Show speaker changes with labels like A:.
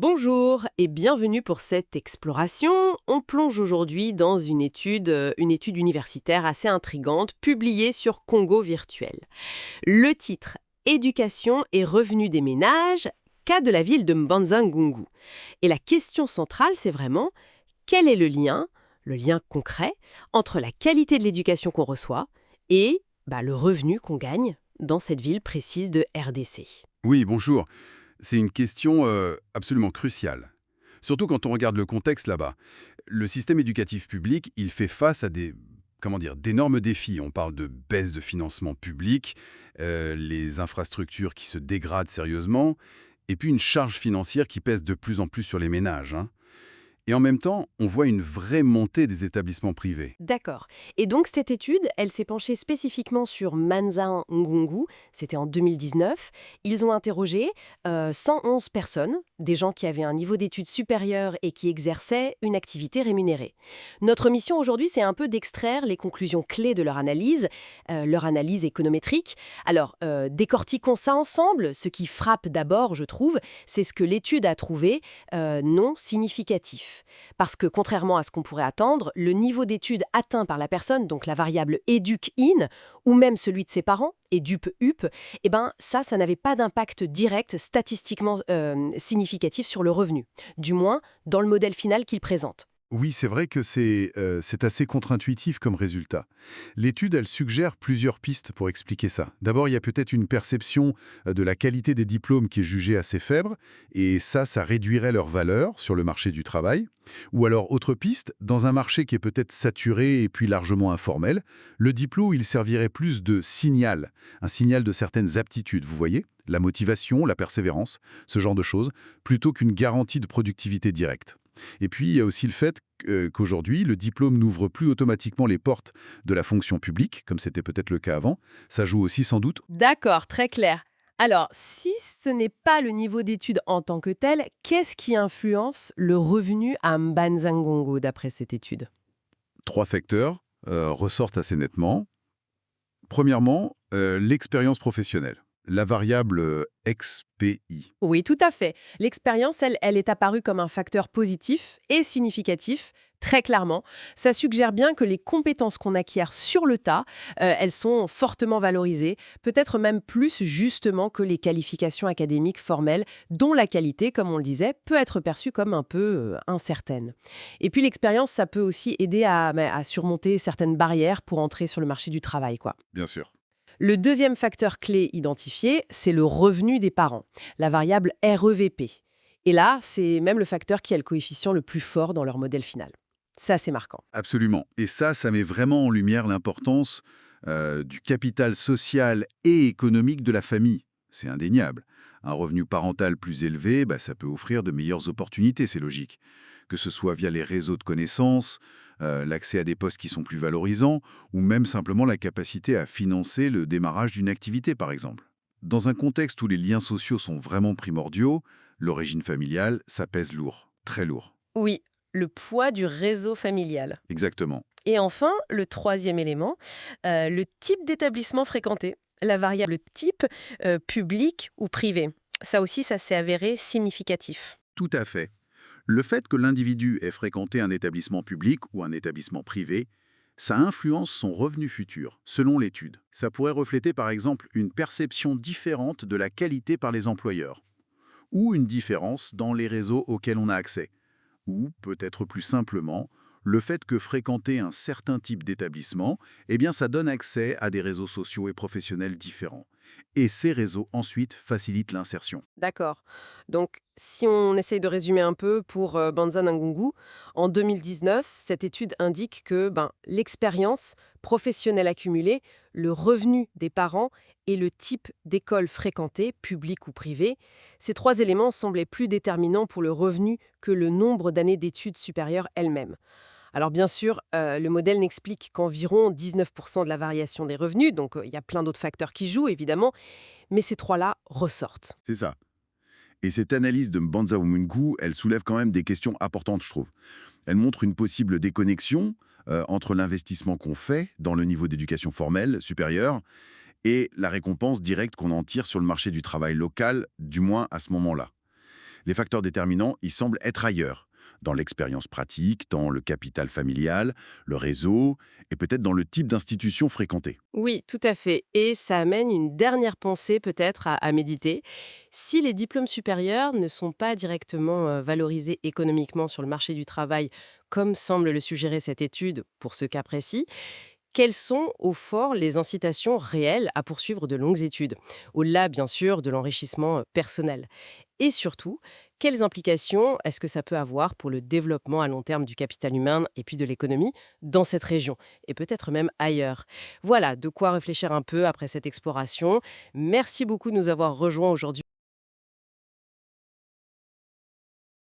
A: Bonjour et bienvenue pour cette exploration. On plonge aujourd'hui dans une étude universitaire assez intrigante publiée sur Congo Virtuel. Le titre Éducation et revenus des ménages, cas de la ville de Mbanza-Ngungu. Et la question centrale, c'est vraiment quel est le lien concret, entre la qualité de l'éducation qu'on reçoit et le revenu qu'on gagne dans cette ville précise de RDC.
B: Oui, bonjour. C'est une question absolument cruciale. Surtout quand on regarde le contexte là-bas. Le système éducatif public, il fait face à d'énormes défis. On parle de baisse de financement public, les infrastructures qui se dégradent sérieusement, et puis une charge financière qui pèse de plus en plus sur les ménages, hein. Et en même temps, on voit une vraie montée des établissements privés.
A: D'accord. Et donc cette étude, elle s'est penchée spécifiquement sur Manza Ngungu, c'était en 2019. Ils ont interrogé 111 personnes, des gens qui avaient un niveau d'études supérieur et qui exerçaient une activité rémunérée. Notre mission aujourd'hui, c'est un peu d'extraire les conclusions clés de leur analyse économétrique. Alors, décortiquons ça ensemble. Ce qui frappe d'abord, je trouve, c'est ce que l'étude a trouvé non significatif. Parce que, contrairement à ce qu'on pourrait attendre, le niveau d'études atteint par la personne, donc la variable EDUC-IN, ou même celui de ses parents, EDUP-UP, ça n'avait pas d'impact direct statistiquement significatif sur le revenu. Du moins, dans le modèle final qu'il présente.
B: Oui, c'est vrai que c'est assez contre-intuitif comme résultat. L'étude, elle suggère plusieurs pistes pour expliquer ça. D'abord, il y a peut-être une perception de la qualité des diplômes qui est jugée assez faible, et ça réduirait leur valeur sur le marché du travail. Ou alors, autre piste, dans un marché qui est peut-être saturé et puis largement informel, le diplôme, il servirait plus de signal, un signal de certaines aptitudes, vous voyez? La motivation, la persévérance, ce genre de choses, plutôt qu'une garantie de productivité directe. Et puis, il y a aussi le fait qu'aujourd'hui, le diplôme n'ouvre plus automatiquement les portes de la fonction publique, comme c'était peut-être le cas avant. Ça joue aussi sans doute.
A: D'accord, très clair. Alors, si ce n'est pas le niveau d'études en tant que tel, qu'est-ce qui influence le revenu à Mbanza-Ngungu d'après cette étude?
B: Trois facteurs ressortent assez nettement. Premièrement, l'expérience professionnelle, la variable XPI.
A: Oui, tout à fait. L'expérience, elle est apparue comme un facteur positif et significatif, très clairement. Ça suggère bien que les compétences qu'on acquiert sur le tas, elles sont fortement valorisées, peut-être même plus justement que les qualifications académiques formelles, dont la qualité, comme on le disait, peut être perçue comme un peu incertaine. Et puis l'expérience, ça peut aussi aider à surmonter certaines barrières pour entrer sur le marché du travail, quoi.
B: Bien sûr.
A: Le deuxième facteur clé identifié, c'est le revenu des parents, la variable REVP. Et là, c'est même le facteur qui a le coefficient le plus fort dans leur modèle final. Ça, c'est marquant.
B: Absolument. Et ça met vraiment en lumière l'importance du capital social et économique de la famille. C'est indéniable. Un revenu parental plus élevé, ça peut offrir de meilleures opportunités, c'est logique. Que ce soit via les réseaux de connaissances, l'accès à des postes qui sont plus valorisants, ou même simplement la capacité à financer le démarrage d'une activité, par exemple. Dans un contexte où les liens sociaux sont vraiment primordiaux, l'origine familiale, ça pèse lourd, très lourd.
A: Oui, le poids du réseau familial.
B: Exactement.
A: Et enfin, le troisième élément, le type d'établissement fréquenté, la variable type, public ou privé. Ça aussi, ça s'est avéré significatif.
B: Tout à fait. Le fait que l'individu ait fréquenté un établissement public ou un établissement privé, ça influence son revenu futur, selon l'étude. Ça pourrait refléter par exemple une perception différente de la qualité par les employeurs, ou une différence dans les réseaux auxquels on a accès, ou peut-être plus simplement, le fait que fréquenter un certain type d'établissement, ça donne accès à des réseaux sociaux et professionnels différents. Et ces réseaux ensuite facilitent l'insertion.
A: D'accord. Donc, si on essaye de résumer un peu pour Banza Ngungu, en 2019, cette étude indique que l'expérience professionnelle accumulée, le revenu des parents et le type d'école fréquentée, publique ou privée, ces trois éléments semblaient plus déterminants pour le revenu que le nombre d'années d'études supérieures elles-mêmes. Alors bien sûr, le modèle n'explique qu'environ 19% de la variation des revenus, donc il y a plein d'autres facteurs qui jouent évidemment, mais ces trois-là ressortent.
B: C'est ça. Et cette analyse de Mbanza Mungu, elle soulève quand même des questions importantes, je trouve. Elle montre une possible déconnexion entre l'investissement qu'on fait dans le niveau d'éducation formelle supérieure et la récompense directe qu'on en tire sur le marché du travail local, du moins à ce moment-là.
C: Les facteurs déterminants, ils semblent être ailleurs, dans l'expérience pratique, dans le capital familial, le réseau, et peut-être dans le type d'institution fréquentée.
A: Oui, tout à fait. Et ça amène une dernière pensée peut-être à méditer. Si les diplômes supérieurs ne sont pas directement valorisés économiquement sur le marché du travail, comme semble le suggérer cette étude pour ce cas précis, quelles sont, au fort, les incitations réelles à poursuivre de longues études, au-delà, bien sûr, de l'enrichissement personnel? Et surtout, quelles implications est-ce que ça peut avoir pour le développement à long terme du capital humain et puis de l'économie dans cette région, et peut-être même ailleurs? Voilà, de quoi réfléchir un peu après cette exploration. Merci beaucoup de nous avoir rejoints aujourd'hui.